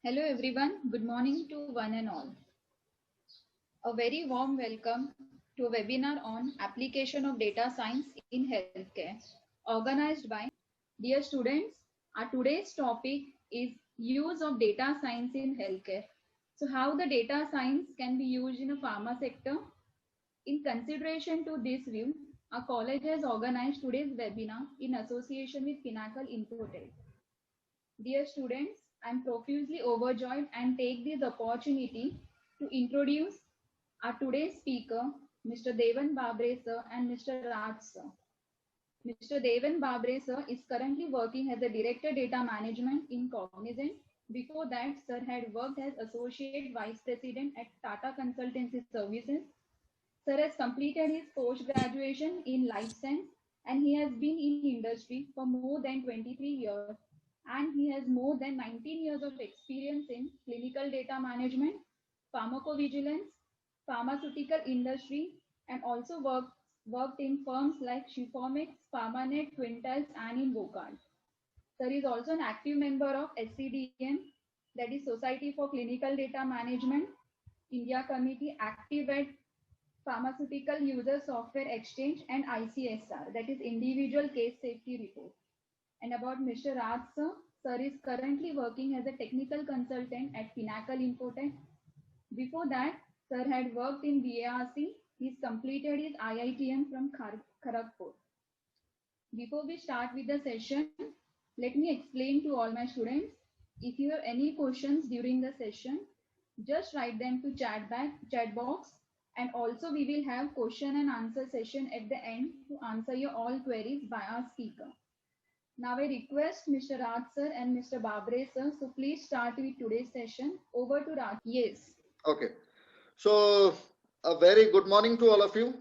Hello everyone, good morning to one and all. A very warm welcome to a webinar on application of data science in healthcare organized by dear students. Our today's topic is use of data science in healthcare. So how the data science can be used in a pharma sector. In consideration to this view, our college has organized today's webinar in association with Pinnacle Infotech. Dear students, I am profusely overjoyed and take this opportunity to introduce our today's speaker, Mr. Devan Babre sir and Mr. Raj sir. Mr. Devan Babre sir is currently working as a Director Data Management in Cognizant. Before that, sir had worked as Associate Vice President at Tata Consultancy Services. Sir has completed his post-graduation in Life Science and he has been in industry for more than 23 years and he has more than 19 years of experience in clinical data management, pharmacovigilance, pharmaceutical industry, and also worked in firms like Shifomix, Pharmanet, Quintiles, and in Vocard. Sir is also an active member of SCDM, that is Society for Clinical Data Management, India Committee, active at Pharmaceutical User Software Exchange, and ICSR, that is Individual Case Safety Report. And about Mr. Raj sir, sir is currently working as a technical consultant at Pinnacle Infotech. Before that, sir had worked in VARC. He's completed his IITM from Kharagpur. Before we start with the session, let me explain to all my students. If you have any questions during the session, just write them to chat box, and also we will have question and answer session at the end to answer your all queries by our speaker. Now I request Mr. Raj sir and Mr. Babre sir, so please start with today's session. Over to Raj. Yes. Okay. So a very good morning to all of you.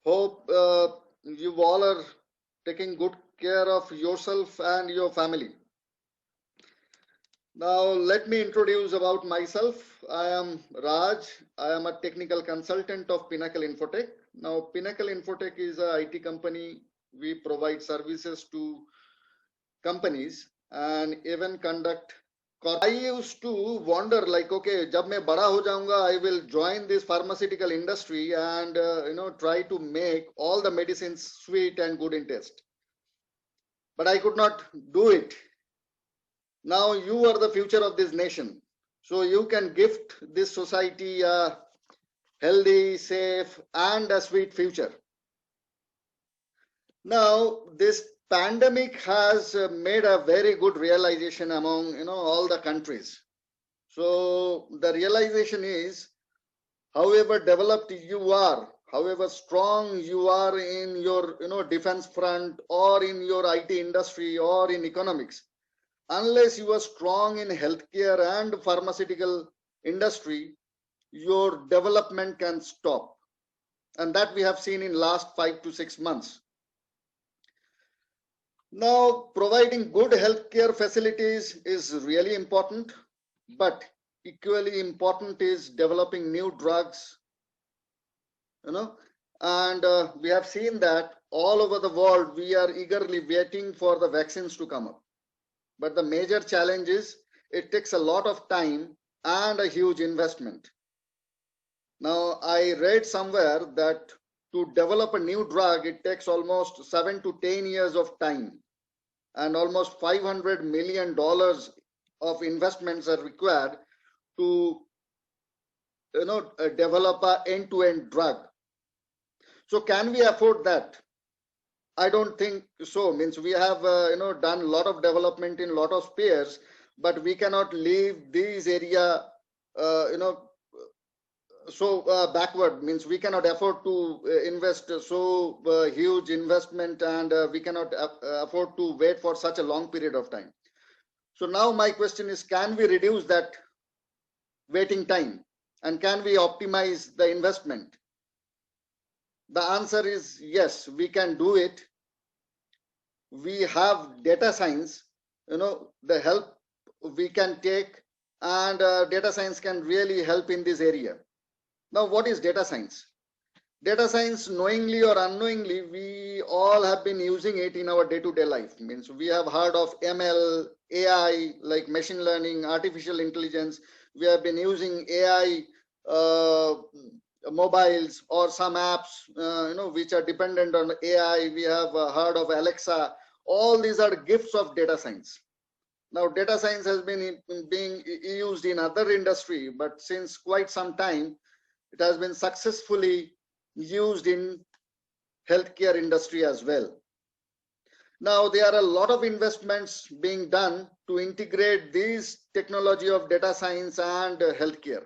Hope you all are taking good care of yourself and your family. Now let me introduce about myself. I am Raj. I am a technical consultant of Pinnacle Infotech. Now Pinnacle Infotech is a IT company. We provide services to companies and even conduct. I used to wonder like, okay, जब मैं बड़ा हो जाऊंगा, I will join this pharmaceutical industry and try to make all the medicines sweet and good in taste. But I could not do it. Now you are the future of this nation, so you can gift this society a healthy, safe, and a sweet future. Now this pandemic has made a very good realization among all the countries. So the realization is, however developed you are, however strong you are in your defense front or in your IT industry or in economics, unless you are strong in healthcare and pharmaceutical industry, your development can stop. And that we have seen in last 5 to 6 months. Now, providing good healthcare facilities is really important, but equally important is developing new drugs, and we have seen that all over the world, we are eagerly waiting for the vaccines to come up. But the major challenge is it takes a lot of time and a huge investment. Now, I read somewhere that to develop a new drug, it takes almost 7 to 10 years of time, and almost $500 million of investments are required to develop an end-to-end drug. So can we afford that? I don't think so. Means we have done a lot of development in a lot of spheres, but we cannot leave these area so backward. Means we cannot afford to invest so huge investment, and we cannot afford to wait for such a long period of time. So now my question is, can we reduce that waiting time, and can we optimize the investment? The answer is yes, we can do it. We have data science, the help we can take, and data science can really help in this area. Now, what is data science? Data science, knowingly or unknowingly, we all have been using it in our day-to-day life. Means we have heard of ML, AI, like machine learning, artificial intelligence. We have been using AI mobiles or some apps, which are dependent on AI. We have heard of Alexa. All these are gifts of data science. Now, data science has been being used in other industry, but since quite some time, it has been successfully used in healthcare industry as well. Now, there are a lot of investments being done to integrate this technology of data science and healthcare.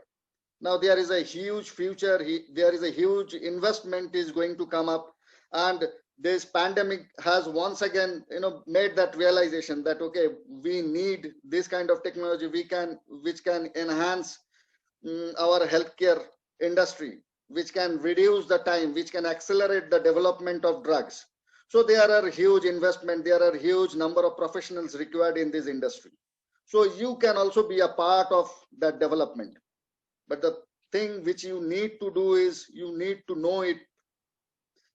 Now, there is a huge future. There is a huge investment is going to come up, and this pandemic has once again, made that realization that okay, we need this kind of technology. Which can enhance our healthcare industry, which can reduce the time, which can accelerate the development of drugs. So there are huge investment, there are huge number of professionals required in this industry. So you can also be a part of that development. But the thing which you need to do is you need to know it,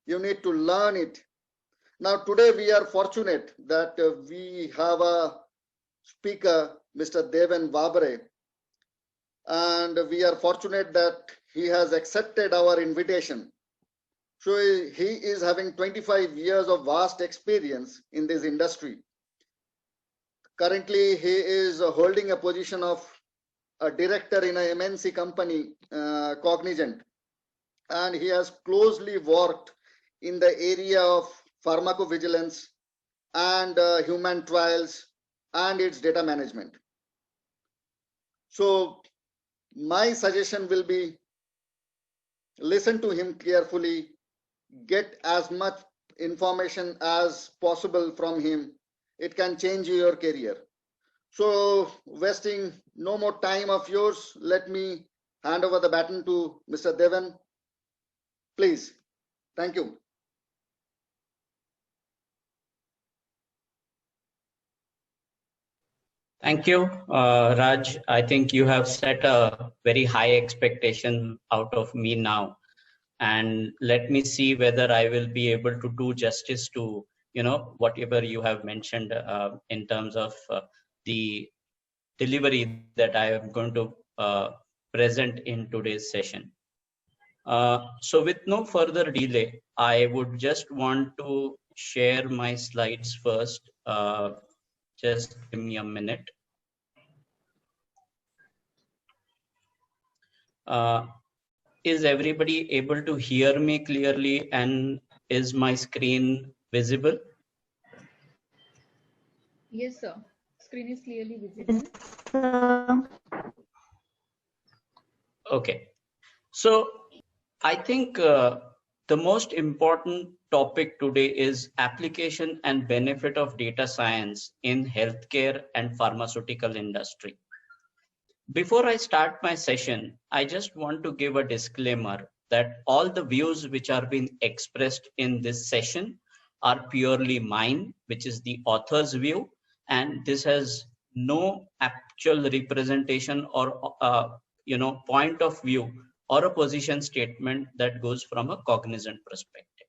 you need to learn it. Now today we are fortunate that we have a speaker, Mr. Deven Vabre, and we are fortunate that he has accepted our invitation. So he is having 25 years of vast experience in this industry. Currently, he is holding a position of a director in a MNC company, Cognizant, and he has closely worked in the area of pharmacovigilance and human trials and its data management. So my suggestion will be listen to him carefully, get as much information as possible from him. It can change your career. So wasting no more time of yours, let me hand over the baton to Mr. Deven. Please. Thank you. Thank you, Raj. I think you have set a very high expectation out of me now. And let me see whether I will be able to do justice to, whatever you have mentioned in terms of the delivery that I am going to present in today's session. So with no further delay, I would just want to share my slides first. Just give me a minute. Is everybody able to hear me clearly, and is my screen visible? Yes, sir. Screen is clearly visible. Okay. So I think the most important topic today is application and benefit of data science in healthcare and pharmaceutical industry. Before I start my session, I just want to give a disclaimer that all the views which are being expressed in this session are purely mine, which is the author's view, and this has no actual representation or point of view or a position statement that goes from a cognizant perspective.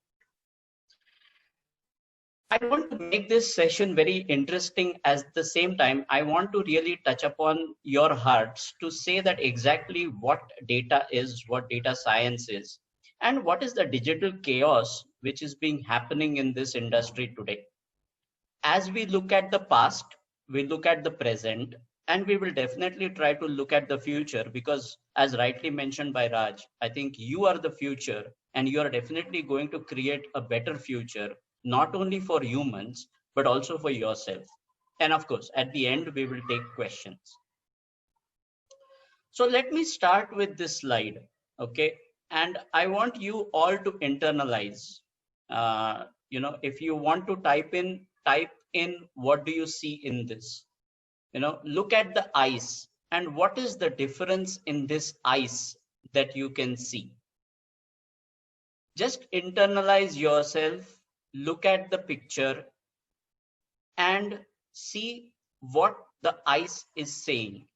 I want to make this session very interesting. At the same time, I want to really touch upon your hearts to say that exactly what data is, what data science is, and what is the digital chaos which is being happening in this industry today. As we look at the past, we look at the present, and we will definitely try to look at the future, because as rightly mentioned by Raj, I think you are the future, and you are definitely going to create a better future, not only for humans, but also for yourself. And of course, at the end, we will take questions. So let me start with this slide, okay? And I want you all to internalize. If you want to type in what do you see in this? Look at the ice, and what is the difference in this ice that you can see? Just internalize yourself, look at the picture, and see what the ice is saying.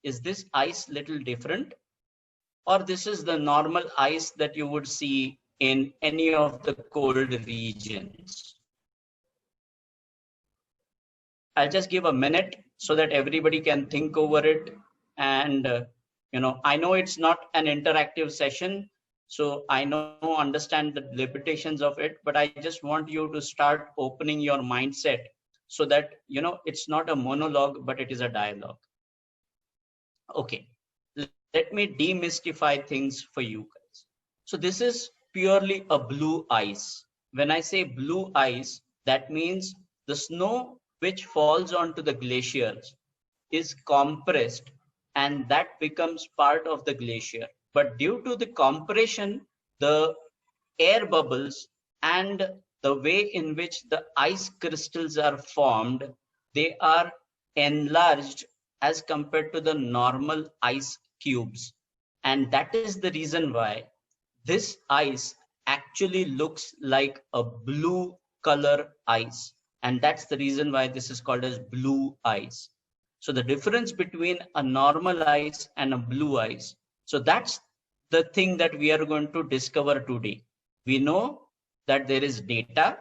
Is this ice little different? or this is the normal ice that you would see in any of the cold regions. I'll just give a minute so that everybody can think over it. And, I know it's not an interactive session, so I understand the limitations of it, but I just want you to start opening your mindset so that, it's not a monologue, but it is a dialogue. Okay, let me demystify things for you guys. So this is purely a blue ice. When I say blue ice, that means the snow which falls onto the glaciers is compressed, and that becomes part of the glacier. But due to the compression, the air bubbles and the way in which the ice crystals are formed, they are enlarged as compared to the normal ice cubes. And that is the reason why this ice actually looks like a blue color ice. And that's the reason why this is called as blue ice. So the difference between a normal ice and a blue ice. So that's the thing that we are going to discover today. We know that there is data.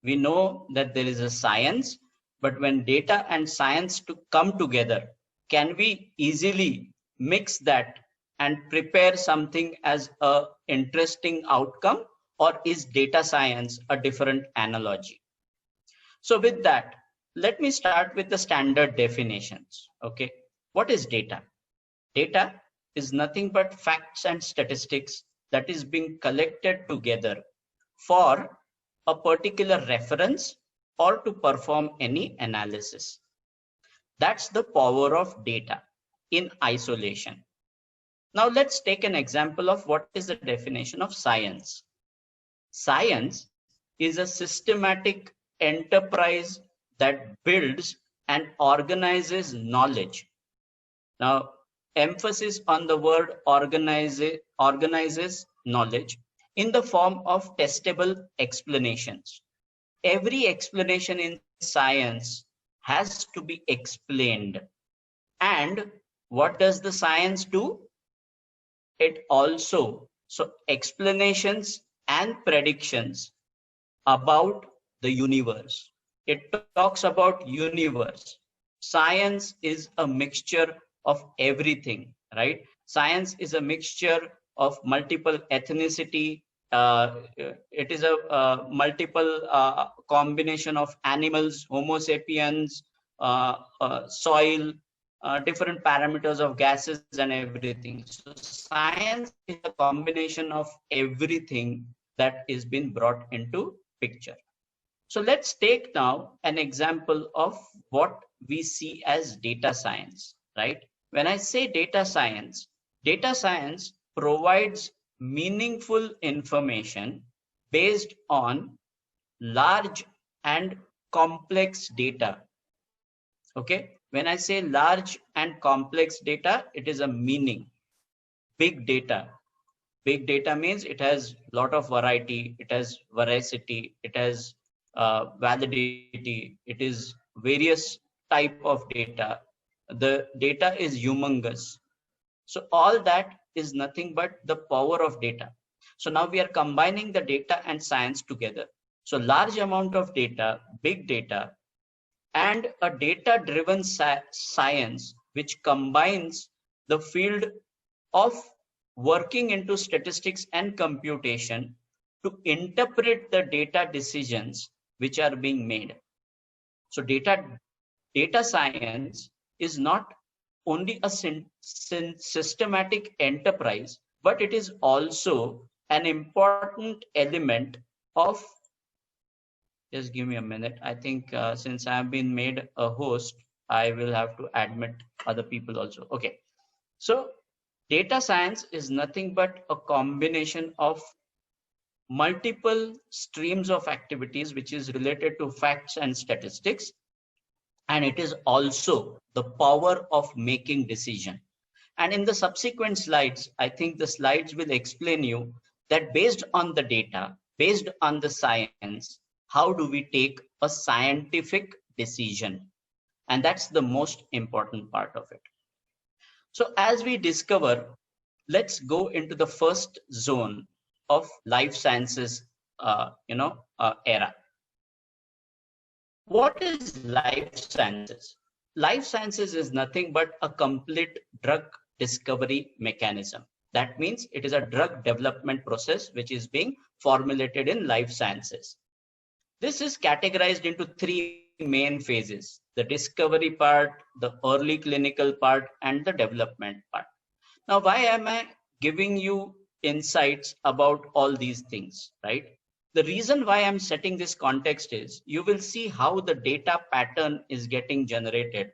We know that there is a science. But when data and science come together, can we easily mix that and prepare something as a interesting outcome, or is data science a different analogy? So with that, let me start with the standard definitions. Okay, what is data? Data is nothing but facts and statistics that is being collected together for a particular reference or to perform any analysis. That's the power of data in isolation. Now let's take an example of what is the definition of science. Science is a systematic enterprise that builds and organizes knowledge. Now, emphasis on the word organizes knowledge in the form of testable explanations. Every explanation in science has to be explained. And what does the science do? It also, so explanations and predictions about the universe. It talks about universe. Science is a mixture of everything, right? Science is a mixture of multiple ethnicity. It is a multiple combination of animals, Homo sapiens, soil, different parameters of gases and everything. So science is a combination of everything that is being brought into picture. So let's take now an example of what we see as data science, right? When I say data science provides meaningful information based on large and complex data. Okay, when I say large and complex data, it is a meaning. Big data. Big data means it has a lot of variety, it has veracity, it has validity, it is various type of data. The data is humongous. So all that is nothing but the power of data. So now we are combining the data and science together. So large amount of data, big data, and a data-driven science which combines the field of working into statistics and computation to interpret the data decisions which are being made. So data science is not only a systematic enterprise, but it is also an important element of, just give me a minute. I think since I have been made a host, I will have to admit other people also. Okay. So data science is nothing but a combination of multiple streams of activities which is related to facts and statistics. And it is also the power of making decision. And in the subsequent slides, I think the slides will explain you that based on the data, based on the science, how do we take a scientific decision? And that's the most important part of it. So as we discover let's go into the first zone of life sciences, era. What is life sciences? Life sciences is nothing but a complete drug discovery mechanism. That means it is a drug development process which is being formulated in life sciences. This is categorized into three main phases: the discovery part, the early clinical part, and the development part. Now, why am I giving you insights about all these things, right? The reason why I'm setting this context is you will see how the data pattern is getting generated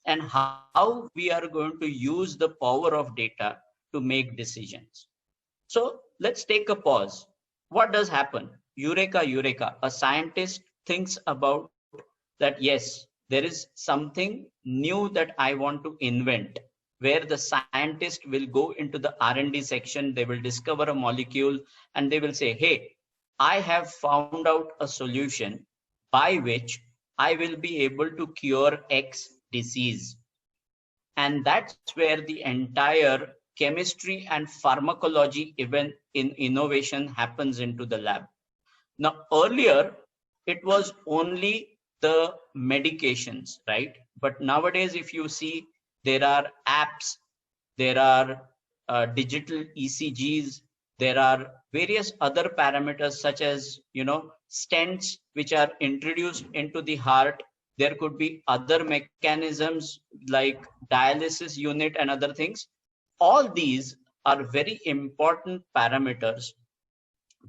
and how we are going to use the power of data to make decisions. So let's take a pause. What does happen? Eureka, eureka. A scientist thinks about that, yes, there is something new that I want to invent, where the scientist will go into the R&D section, they will discover a molecule, and they will say, hey, I have found out a solution by which I will be able to cure X disease. And that's where the entire chemistry and pharmacology event in innovation happens into the lab. Now, earlier, it was only the medications, right? But nowadays, if you see, there are apps, there are digital ECGs, there are various other parameters such as, stents, which are introduced into the heart. There could be other mechanisms like dialysis unit and other things. All these are very important parameters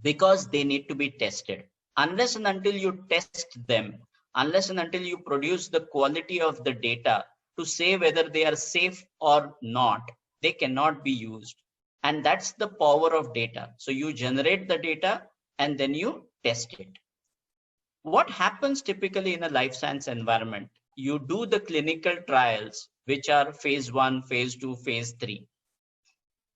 because they need to be tested. Unless and until you test them, unless and until you produce the quality of the data to say whether they are safe or not, they cannot be used. And that's the power of data. So you generate the data and then you test it. What happens typically in a life science environment? You do the clinical trials, which are phase 1, phase 2, phase 3.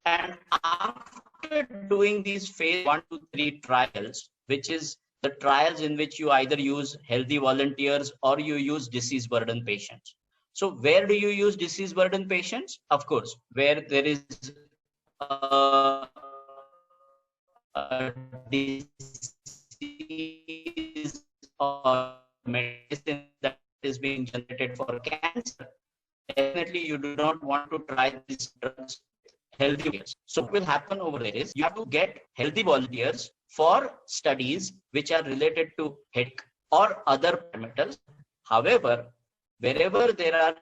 And after doing these phase 1 to 3 trials, which is the trials in which you either use healthy volunteers or you use disease burden patients. So where do you use disease burden patients? Of course, where there is a disease or medicine that is being generated for cancer. Definitely, you do not want to try these drugs healthy volunteers. So what will happen over there is you have to get healthy volunteers for studies which are related to head or other parameters. However, wherever there are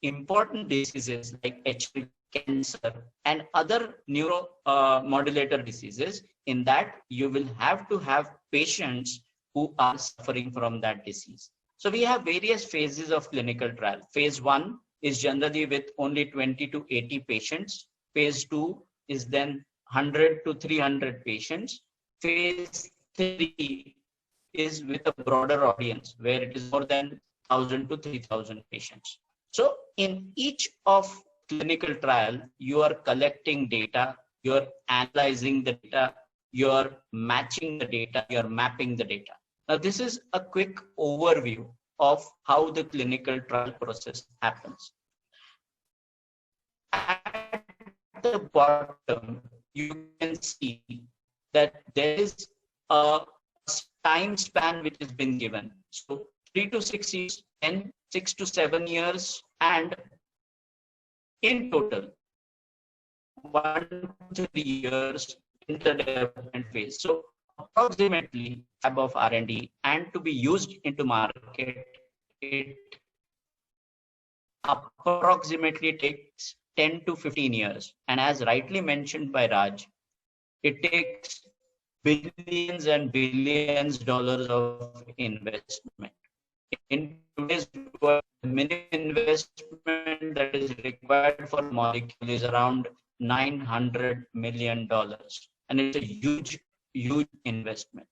important diseases like HIV, cancer, and other neuromodulator diseases, in that you will have to have patients who are suffering from that disease. So we have various phases of clinical trial. Phase 1 is generally with only 20 to 80 patients. Phase 2 is then 100 to 300 patients. Phase 3 is with a broader audience where it is more than 1,000 to 3,000 patients. So in each of clinical trial, you are collecting data, you're analyzing the data, you're matching the data, you're mapping the data. Now, this is a quick overview of how the clinical trial process happens. At the bottom, you can see that there is a time span which has been given. So 3 to 6 years, 10, 6 to 7 years, and in total, 1 to 3 years in the development phase. So approximately above R&D and to be used into market, it approximately takes 10 to 15 years. And as rightly mentioned by Raj, it takes billions and billions dollars of investment. In today's world, the minimum investment that is required for a molecule is around $900 million. And it's a huge, huge investment.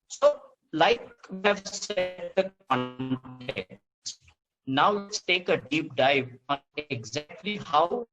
So, like we have said the context, now let's take a deep dive on exactly how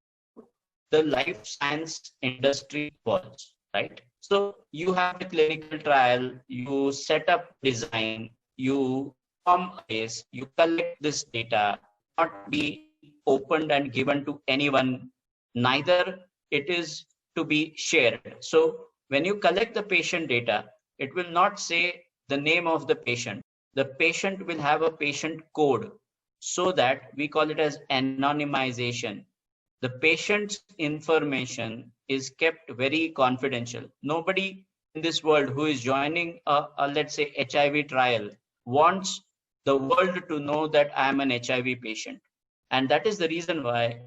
the life science industry works, right? So you have a clinical trial, you set up design, you form a base, you collect this data, not be opened and given to anyone. Neither it is to be shared. So when you collect the patient data, it will not say the name of the patient. The patient will have a patient code, so that we call it as anonymization. The patient's information is kept very confidential. Nobody in this world who is joining a let's say HIV trial wants the world to know that I am an HIV patient. And that is the reason why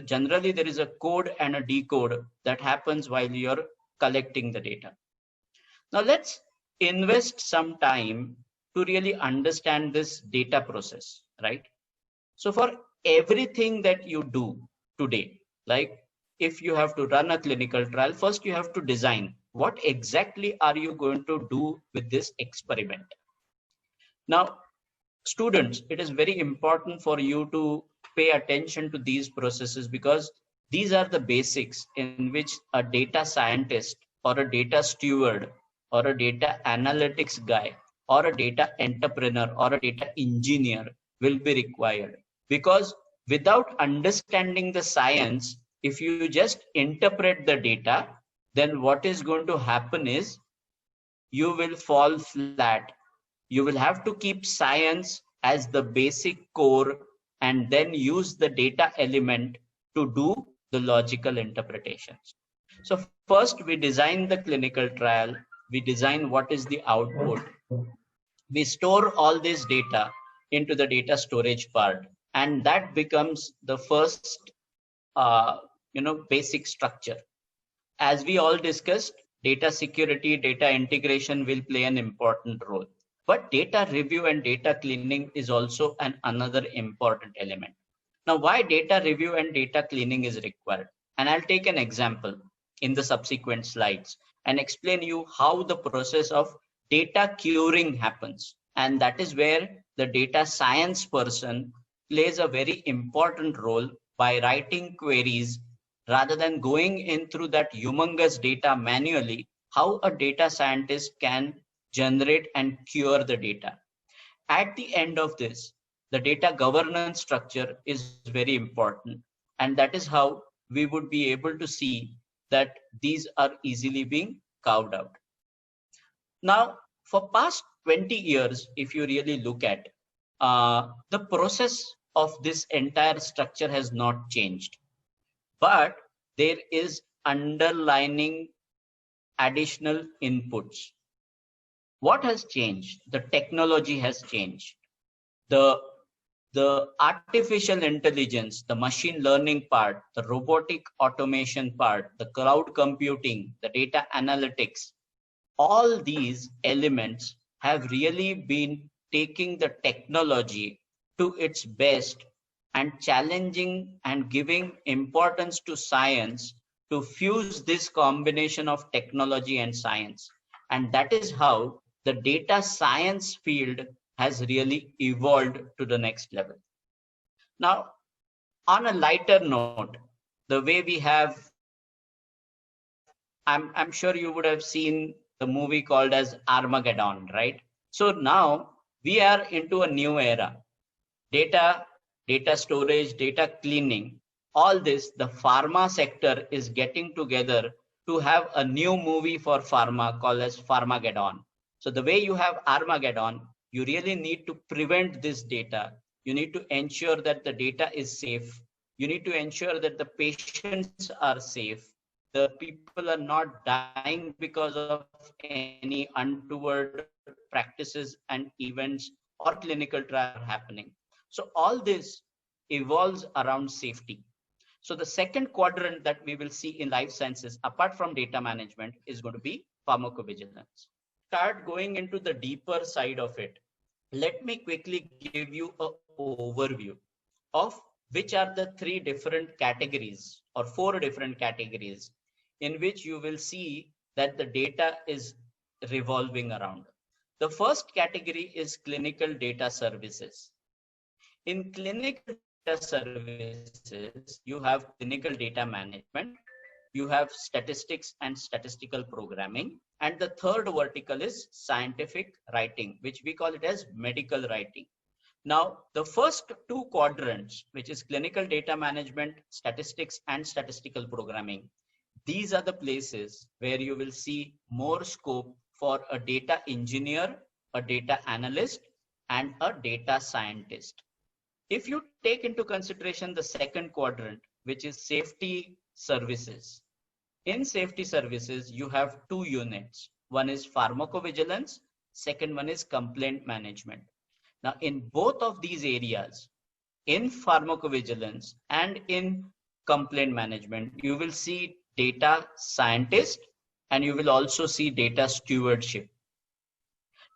generally there is a code and a decode that happens while you're collecting the data. Now let's invest some time to really understand this data process, right? So for everything that you do today, like if you have to run a clinical trial, first you have to design what exactly are you going to do with this experiment. Now, students, it is very important for you to pay attention to these processes, because these are the basics in which a data scientist or a data steward or a data analytics guy or a data entrepreneur or a data engineer will be required. Because without understanding the science, if you just interpret the data, then what is going to happen is you will fall flat. You will have to keep science as the basic core and then use the data element to do the logical interpretations. So first we design the clinical trial, we design what is the output, we store all this data into the data storage part, and that becomes the first basic structure. As we all discussed, data security, data integration will play an important role. But data review and data cleaning is also another important element. Now, why data review and data cleaning is required? And I'll take an example in the subsequent slides and explain you how the process of data curing happens. And that is where the data science person plays a very important role by writing queries rather than going in through that humongous data manually. How a data scientist can generate and cure the data. At the end of this, the data governance structure is very important. And that is how we would be able to see that these are easily being carved out. Now, for past 20 years, if you really look at the process of this entire structure has not changed, but there is underlining additional inputs. What has changed? The technology has changed. The artificial intelligence, the machine learning part, the robotic automation part, the cloud computing, the data analytics, all these elements have really been taking the technology to its best and challenging and giving importance to science to fuse this combination of technology and science. And that is how the data science field has really evolved to the next level. Now, on a lighter note, the way we have, I'm sure you would have seen the movie called as Armageddon, right? So now we are into a new era. Data storage, data cleaning, all this, the pharma sector is getting together to have a new movie for pharma called as Pharmageddon. So the way you have Armageddon, you really need to prevent this data. You need to ensure that the data is safe. You need to ensure that the patients are safe. The people are not dying because of any untoward practices and events or clinical trial happening. So all this evolves around safety. So the second quadrant that we will see in life sciences, apart from data management, is going to be pharmacovigilance. Start going into the deeper side of it. Let me quickly give you an overview of which are the three different categories or four different categories in which you will see that the data is revolving around. The first category is clinical data services. In clinical data services, you have clinical data management, you have statistics and statistical programming, and the third vertical is scientific writing, which we call it as medical writing. Now, the first two quadrants, which is clinical data management, statistics, and statistical programming, these are the places where you will see more scope for a data engineer, a data analyst, and a data scientist. If you take into consideration the second quadrant, which is safety services, in safety services, you have two units. One is pharmacovigilance, second one is complaint management. Now, in both of these areas, in pharmacovigilance and in complaint management, you will see data scientist and you will also see data stewardship.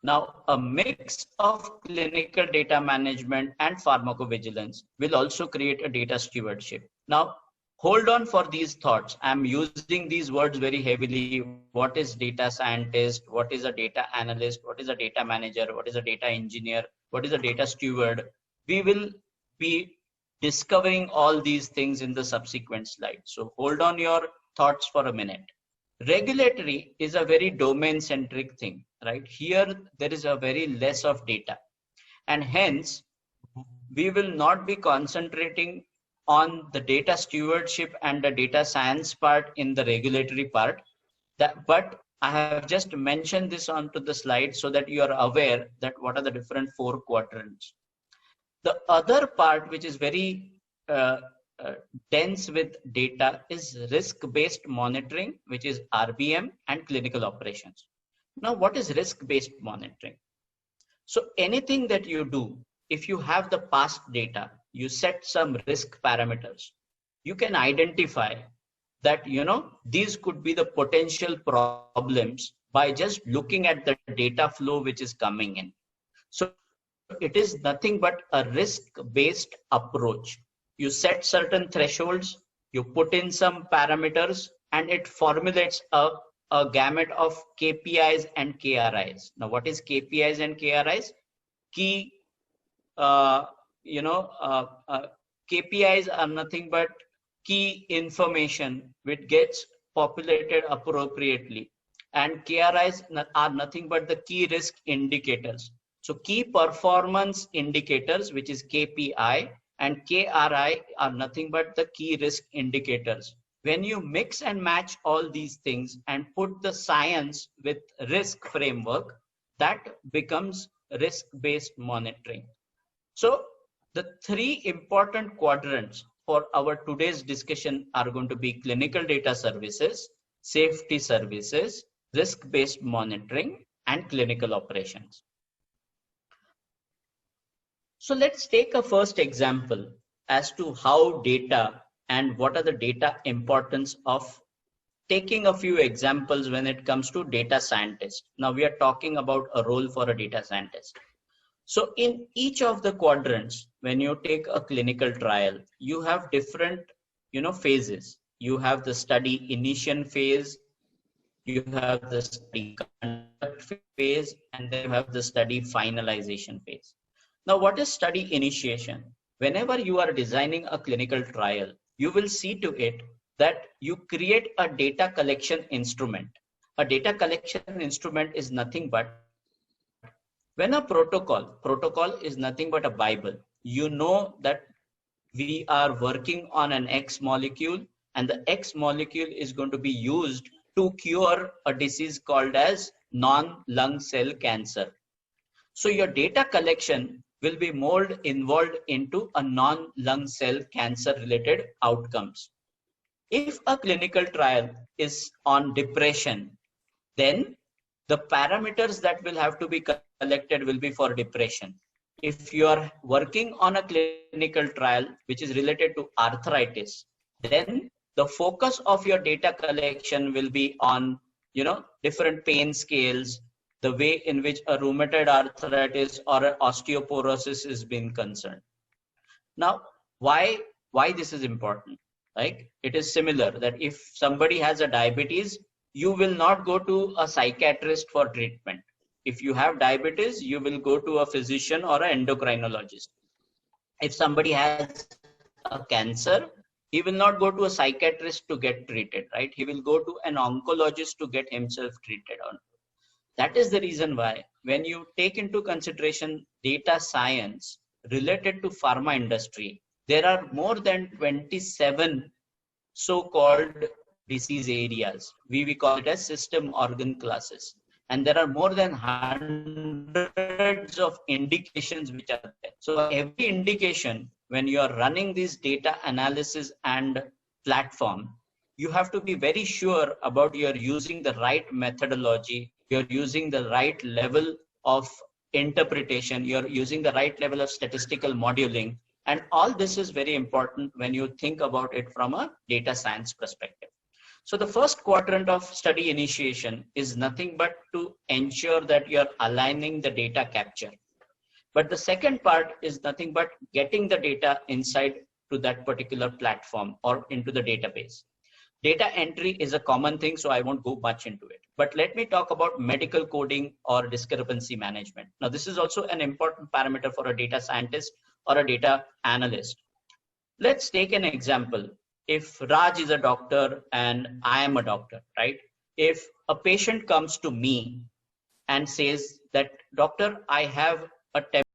Now, a mix of clinical data management and pharmacovigilance will also create a data stewardship. Now, hold on for these thoughts. I'm using these words very heavily. What is data scientist? What is a data analyst? What is a data manager? What is a data engineer? What is a data steward? We will be discovering all these things in the subsequent slides. So hold on your thoughts for a minute. Regulatory is a very domain centric thing, right? Here, there is a very less of data, and hence we will not be concentrating on the data stewardship and the data science part in the regulatory part. But I have just mentioned this onto the slide so that you are aware that what are the different four quadrants. The other part, which is very dense with data, is risk-based monitoring, which is RBM, and clinical operations. Now, what is risk-based monitoring? So anything that you do, if you have the past data, you set some risk parameters, you can identify that, you know, these could be the potential problems by just looking at the data flow which is coming in. So it is nothing but a risk-based approach. You set certain thresholds, you put in some parameters, and it formulates a gamut of KPIs and KRIs. Now, what is KPIs and KRIs? Key, KPIs are nothing but key information which gets populated appropriately, and KRIs are nothing but the key risk indicators. So key performance indicators, which is KPI, and KRI are nothing but the key risk indicators. When you mix and match all these things and put the science with risk framework, that becomes risk-based monitoring. So the three important quadrants for our today's discussion are going to be clinical data services, safety services, risk-based monitoring, and clinical operations. So let's take a first example as to how data and what are the data importance of taking a few examples when it comes to data scientists. Now we are talking about a role for a data scientist. So in each of the quadrants, when you take a clinical trial, you have different, phases. You have the study initiation phase, you have the study conduct phase, and then you have the study finalization phase. Now, what is study initiation? Whenever you are designing a clinical trial, you will see to it that you create a data collection instrument. A data collection instrument is nothing but when a protocol is nothing but a Bible. You know that we are working on an X molecule, and the X molecule is going to be used to cure a disease called as non-lung cell cancer. So your data collection will be more involved into a non-lung cell cancer related outcomes. If a clinical trial is on depression, then the parameters that will have to be collected will be for depression. If you are working on a clinical trial which is related to arthritis, then the focus of your data collection will be on, different pain scales, the way in which a rheumatoid arthritis or an osteoporosis is being concerned. Now, why this is important? Like, it is similar that if somebody has a diabetes, you will not go to a psychiatrist for treatment. If you have diabetes, you will go to a physician or an endocrinologist. If somebody has a cancer, he will not go to a psychiatrist to get treated, right? He will go to an oncologist to get himself treated on. That is the reason why when you take into consideration data science related to pharma industry, there are more than 27 so-called disease areas. We call it as system organ classes. And there are more than hundreds of indications which are there. So every indication, when you are running this data analysis and platform, you have to be very sure about you're using the right methodology, you're using the right level of interpretation, you're using the right level of statistical modeling. And all this is very important when you think about it from a data science perspective. So the first quadrant of study initiation is nothing but to ensure that you're aligning the data capture. But the second part is nothing but getting the data inside to that particular platform or into the database. Data entry is a common thing, so I won't go much into it. But let me talk about medical coding or discrepancy management. Now, this is also an important parameter for a data scientist or a data analyst. Let's take an example. If Raj is a doctor and I am a doctor, right? If a patient comes to me and says that, doctor, I have a